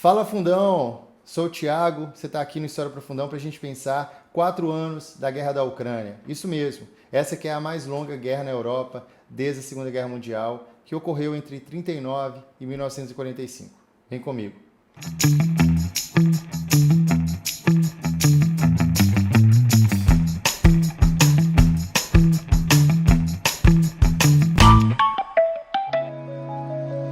Fala Fundão, sou o Thiago, você está aqui no História para Fundão para a gente pensar 4 anos da Guerra da Ucrânia. Isso mesmo, essa que é a mais longa guerra na Europa desde a Segunda Guerra Mundial, que ocorreu entre 39 e 1945. Vem comigo.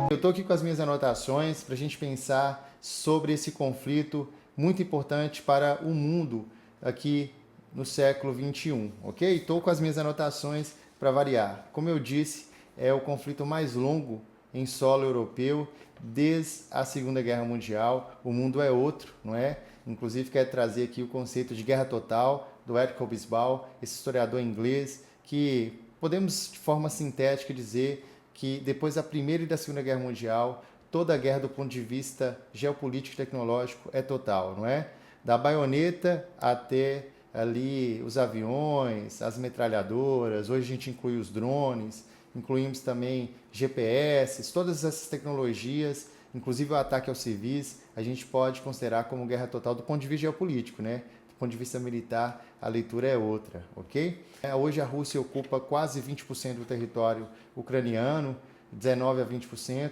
Eu estou aqui com as minhas anotações para a gente pensar sobre esse conflito muito importante para o mundo aqui no século XXI, ok? Estou com as minhas anotações para variar. Como eu disse, é o conflito mais longo em solo europeu desde a Segunda Guerra Mundial. O mundo é outro, não é? Inclusive, quero trazer aqui o conceito de guerra total do Eric Hobsbawm, esse historiador inglês, que podemos, de forma sintética, dizer que depois da Primeira e da Segunda Guerra Mundial, toda a guerra do ponto de vista geopolítico e tecnológico é total, não é? Da baioneta até ali os aviões, as metralhadoras, hoje a gente inclui os drones, incluímos também GPS, todas essas tecnologias, inclusive o ataque aos civis, a gente pode considerar como guerra total do ponto de vista geopolítico, né? Do ponto de vista militar, a leitura é outra, ok? Hoje a Rússia ocupa quase 20% do território ucraniano, 19% a 20%.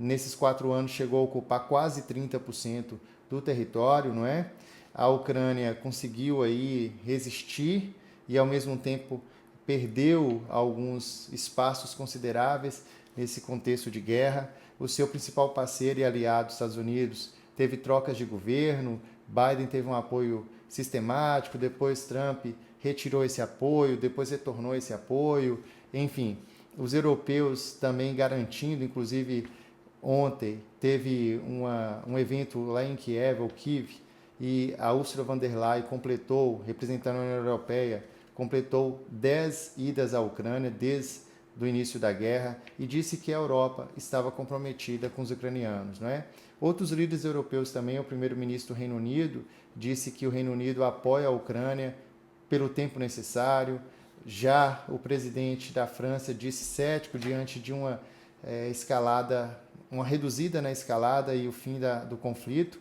Nesses 4 anos chegou a ocupar quase 30% do território, não é? A Ucrânia conseguiu aí resistir e ao mesmo tempo perdeu alguns espaços consideráveis nesse contexto de guerra. O seu principal parceiro e aliado, Estados Unidos, teve trocas de governo, Biden teve um apoio sistemático, depois Trump retirou esse apoio, depois retornou esse apoio, enfim, os europeus também garantindo, inclusive ontem teve um evento lá em Kiev, ou Kiev, e a Ursula von der Leyen completou, representando a União Europeia, completou 10 idas à Ucrânia desde o início da guerra e disse que a Europa estava comprometida com os ucranianos, não é? Outros líderes europeus também, o primeiro-ministro do Reino Unido disse que o Reino Unido apoia a Ucrânia pelo tempo necessário. Já o presidente da França disse cético diante de uma escalada, uma reduzida na escalada e o fim do conflito.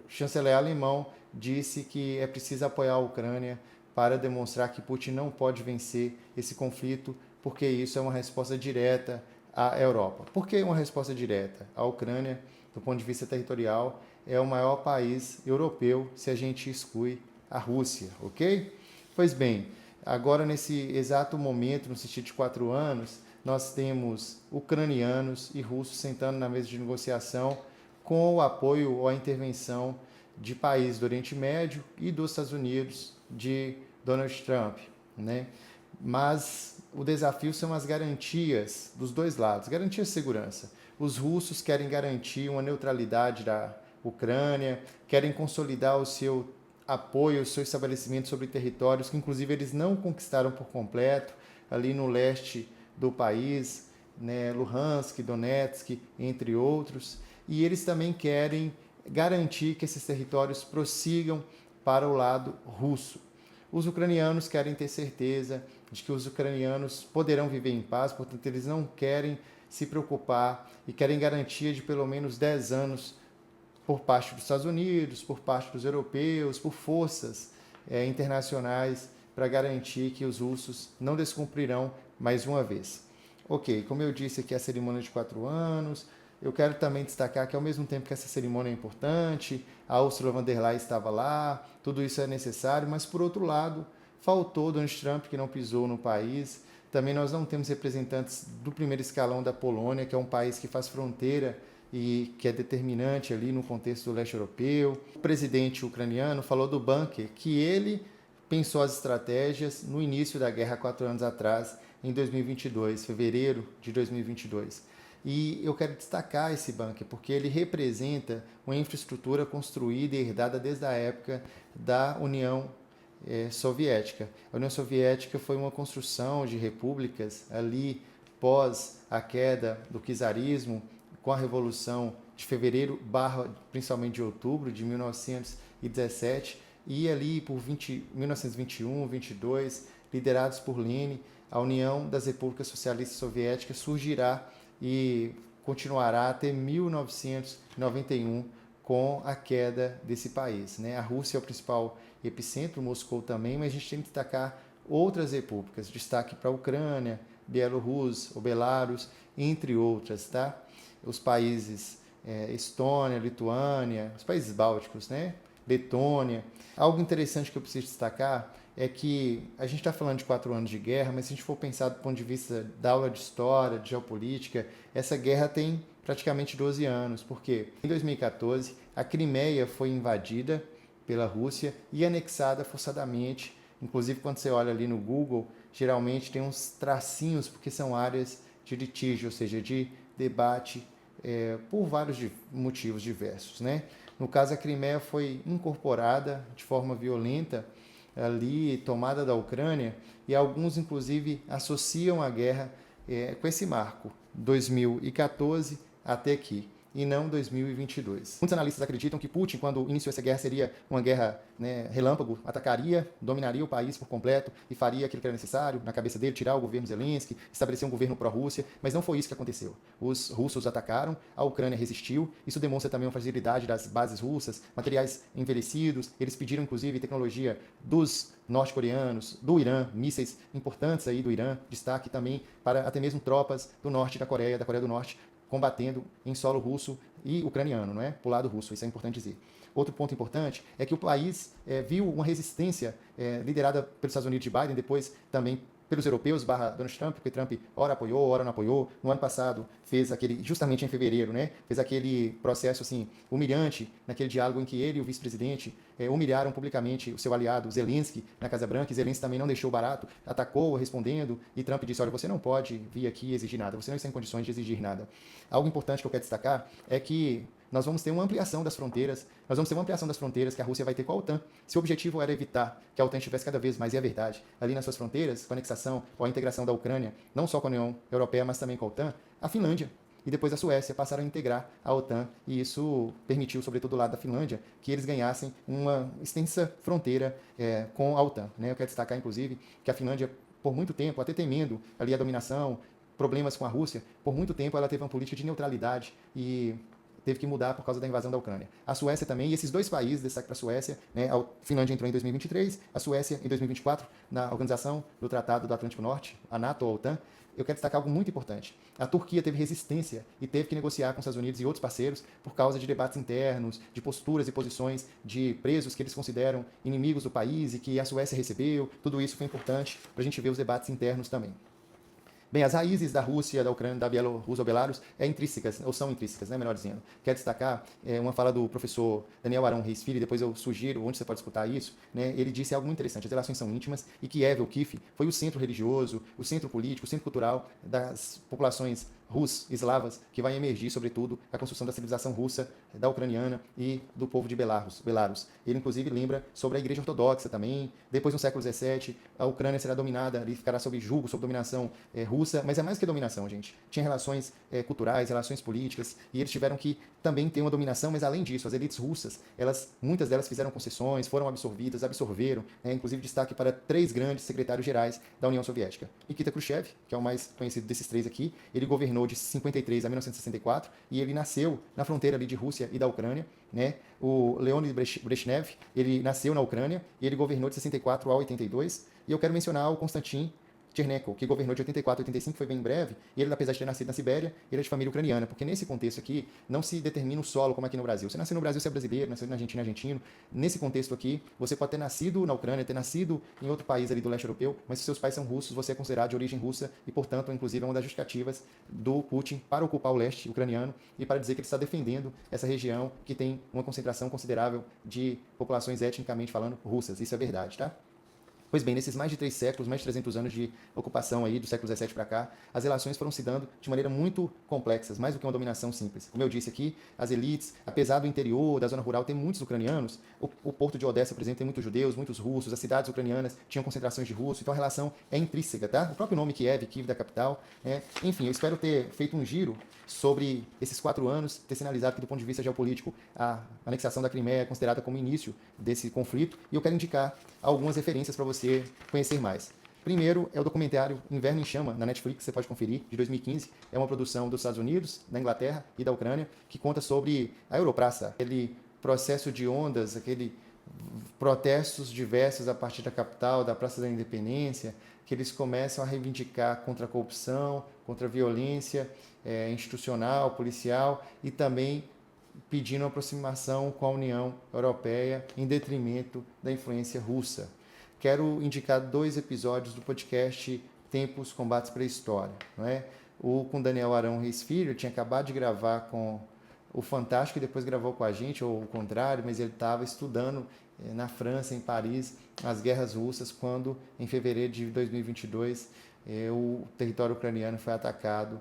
O chanceler alemão disse que é preciso apoiar a Ucrânia para demonstrar que Putin não pode vencer esse conflito, porque isso é uma resposta direta à Europa. Por que uma resposta direta? A Ucrânia, do ponto de vista territorial, é o maior país europeu se a gente exclui a Rússia, ok? Pois bem, agora nesse exato momento, no sentido de 4 anos, nós temos ucranianos e russos sentando na mesa de negociação com o apoio ou a intervenção de países do Oriente Médio e dos Estados Unidos de Donald Trump, né? Mas o desafio são as garantias dos dois lados, garantias de segurança. Os russos querem garantir uma neutralidade da Ucrânia, querem consolidar o seu apoio, o seu estabelecimento sobre territórios que inclusive eles não conquistaram por completo, ali no leste do país, né, Luhansk, Donetsk, entre outros, e eles também querem garantir que esses territórios prossigam para o lado russo. Os ucranianos querem ter certeza de que os ucranianos poderão viver em paz, portanto eles não querem se preocupar e querem garantia de pelo menos 10 anos por parte dos Estados Unidos, por parte dos europeus, por forças internacionais para garantir que os russos não descumprirão mais uma vez. Ok, como eu disse aqui, a cerimônia de 4 anos, eu quero também destacar que ao mesmo tempo que essa cerimônia é importante, a Ursula von der Leyen estava lá, tudo isso é necessário, mas por outro lado, faltou Donald Trump, que não pisou no país. Também nós não temos representantes do primeiro escalão da Polônia, que é um país que faz fronteira e que é determinante ali no contexto do leste europeu. O presidente ucraniano falou do bunker, que ele pensou as estratégias no início da guerra 4 anos atrás, em 2022, fevereiro de 2022. E eu quero destacar esse bunker, porque ele representa uma infraestrutura construída e herdada desde a época da União Soviética. A União Soviética foi uma construção de repúblicas ali pós a queda do czarismo, com a Revolução de fevereiro, principalmente de outubro de 1917, e ali por 1921, 22, liderados por Lenin, a União das Repúblicas Socialistas Soviéticas surgirá e continuará até 1991, com a queda desse país, né? A Rússia é o principal epicentro, Moscou também, mas a gente tem que destacar outras repúblicas, destaque para a Ucrânia, Bielorrússia, ou Belarus, entre outras, tá? Os países Estônia, Lituânia, os países bálticos, né? Letônia. Algo interessante que eu preciso destacar é que a gente está falando de 4 anos de guerra, mas se a gente for pensar do ponto de vista da aula de história, de geopolítica, essa guerra tem praticamente 12 anos, porque em 2014 a Crimeia foi invadida pela Rússia e anexada forçadamente. Inclusive, quando você olha ali no Google, geralmente tem uns tracinhos, porque são áreas de litígio, ou seja, de debate por vários motivos diversos, né? No caso, a Crimeia foi incorporada de forma violenta ali, tomada da Ucrânia, e alguns, inclusive, associam a guerra com esse marco, 2014 até aqui, e não 2022. Muitos analistas acreditam que Putin, quando iniciou essa guerra, seria uma guerra, né, relâmpago, atacaria, dominaria o país por completo e faria aquilo que era necessário, na cabeça dele, tirar o governo Zelensky, estabelecer um governo pró-Rússia, mas não foi isso que aconteceu. Os russos atacaram, a Ucrânia resistiu, isso demonstra também uma fragilidade das bases russas, materiais envelhecidos, eles pediram inclusive tecnologia dos norte-coreanos, do Irã, mísseis importantes aí do Irã, destaque também para até mesmo tropas do norte da Coreia do Norte, combatendo em solo russo e ucraniano, não é? Pro lado russo, isso é importante dizer. Outro ponto importante é que o país viu uma resistência liderada pelos Estados Unidos de Biden, depois também pelos europeus, Donald Trump, porque Trump ora apoiou, ora não apoiou. No ano passado fez aquele, justamente em fevereiro, né, fez aquele processo assim humilhante, naquele diálogo em que ele e o vice-presidente humilharam publicamente o seu aliado Zelensky na Casa Branca, e Zelensky também não deixou barato, atacou respondendo, e Trump disse, olha, você não pode vir aqui exigir nada, você não está em condições de exigir nada. Algo importante que eu quero destacar é que nós vamos ter uma ampliação das fronteiras, que a Rússia vai ter com a OTAN. Se o objetivo era evitar que a OTAN estivesse cada vez mais, e é verdade, ali nas suas fronteiras, com a anexação ou a integração da Ucrânia, não só com a União Europeia, mas também com a OTAN, a Finlândia e depois a Suécia passaram a integrar a OTAN, e isso permitiu, sobretudo do lado da Finlândia, que eles ganhassem uma extensa fronteira com a OTAN, né? Eu quero destacar, inclusive, que a Finlândia, por muito tempo, até temendo ali a dominação, problemas com a Rússia, por muito tempo ela teve uma política de neutralidade e teve que mudar por causa da invasão da Ucrânia. A Suécia também, e esses dois países, destaque para a Suécia, né, a Finlândia entrou em 2023, a Suécia em 2024, na Organização do Tratado do Atlântico Norte, a NATO ou a OTAN. Eu quero destacar algo muito importante. A Turquia teve resistência e teve que negociar com os Estados Unidos e outros parceiros por causa de debates internos, de posturas e posições de presos que eles consideram inimigos do país e que a Suécia recebeu. Tudo isso foi importante para a gente ver os debates internos também. Bem, as raízes da Rússia, da Ucrânia, da Bielorrússia ou Belarus são intrínsecas, né, melhor dizendo. Quero destacar uma fala do professor Daniel Arão Reis Filho, depois eu sugiro onde você pode escutar isso, né, ele disse algo muito interessante, as relações são íntimas e Kiev, ou Kiev, foi o centro religioso, o centro político, o centro cultural das populações eslavas, que vai emergir, sobretudo, a construção da civilização russa, da ucraniana e do povo de Belarus. Ele, inclusive, lembra sobre a Igreja Ortodoxa também. Depois, no século XVII, a Ucrânia será dominada, ali ficará sob julgo, sob dominação russa, mas é mais que dominação, gente. Tinha relações culturais, relações políticas, e eles tiveram que também ter uma dominação, mas além disso, as elites russas, muitas delas fizeram concessões, foram absorveram, inclusive destaque para 3 grandes secretários gerais da União Soviética. Nikita Khrushchev, que é o mais conhecido desses 3 aqui, ele governou de 53 a 1964, e ele nasceu na fronteira ali de Rússia e da Ucrânia, né? O Leonid Brezhnev, ele nasceu na Ucrânia e ele governou de 64 a 82, e eu quero mencionar o Konstantin Chernenko, que governou de 84 a 85, foi bem breve, e ele, apesar de ter nascido na Sibéria, ele é de família ucraniana, porque nesse contexto aqui, não se determina o solo como aqui no Brasil. Você nasceu no Brasil, você é brasileiro, nasceu na Argentina, é argentino. Nesse contexto aqui, você pode ter nascido na Ucrânia, ter nascido em outro país ali do leste europeu, mas se seus pais são russos, você é considerado de origem russa, e, portanto, inclusive, é uma das justificativas do Putin para ocupar o leste ucraniano e para dizer que ele está defendendo essa região que tem uma concentração considerável de populações etnicamente falando russas. Isso é verdade, tá? Pois bem, nesses mais de 3 séculos, mais de 300 anos de ocupação aí, do século XVII para cá, as relações foram se dando de maneira muito complexas, mais do que uma dominação simples. Como eu disse aqui, as elites, apesar do interior, da zona rural, tem muitos ucranianos, o porto de Odessa, por exemplo, tem muitos judeus, muitos russos, as cidades ucranianas tinham concentrações de russos, então a relação é intrínseca, tá? O próprio nome Kiev da capital, enfim, eu espero ter feito um giro sobre esses 4 anos, ter sinalizado que do ponto de vista geopolítico a anexação da Crimeia é considerada como início desse conflito, e eu quero indicar algumas referências para você conhecer mais. Primeiro é o documentário Inverno em Chama, na Netflix, você pode conferir, de 2015. É uma produção dos Estados Unidos, da Inglaterra e da Ucrânia, que conta sobre a Europraça, aquele processo de ondas, aquele protestos diversos a partir da capital, da Praça da Independência, que eles começam a reivindicar contra a corrupção, contra a violência institucional, policial e também pedindo aproximação com a União Europeia em detrimento da influência russa. Quero indicar 2 episódios do podcast Tempos, Combates Pré-História. Não é? O com Daniel Arão Reis Filho, tinha acabado de gravar com o Fantástico e depois gravou com a gente, ou o contrário, mas ele estava estudando na França, em Paris, as guerras russas, quando, em fevereiro de 2022, o território ucraniano foi atacado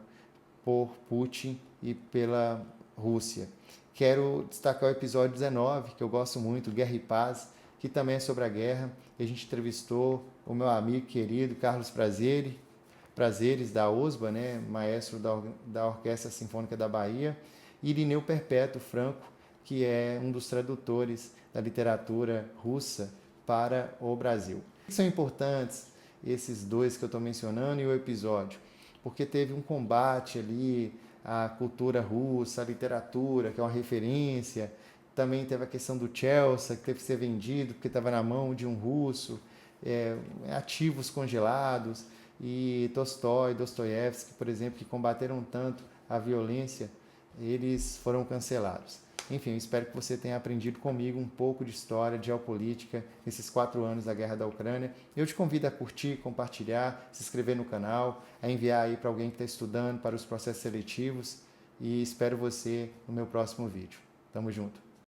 por Putin e pela Rússia. Quero destacar o episódio 19, que eu gosto muito, Guerra e Paz, que também é sobre a guerra. A gente entrevistou o meu amigo querido Carlos Prazeres da OSBA, né, maestro da Orquestra Sinfônica da Bahia, e Irineu Perpétuo Franco, que é um dos tradutores da literatura russa para o Brasil. São importantes esses 2 que eu estou mencionando e o episódio, porque teve um combate ali à cultura russa, à literatura, que é uma referência. Também teve a questão do Chelsea, que teve que ser vendido porque estava na mão de um russo, ativos congelados, e Tolstói, Dostoiévski, por exemplo, que combateram tanto a violência, eles foram cancelados. Enfim, eu espero que você tenha aprendido comigo um pouco de história, de geopolítica, nesses 4 anos da Guerra da Ucrânia. Eu te convido a curtir, compartilhar, se inscrever no canal, a enviar aí para alguém que está estudando para os processos seletivos, e espero você no meu próximo vídeo. Tamo junto!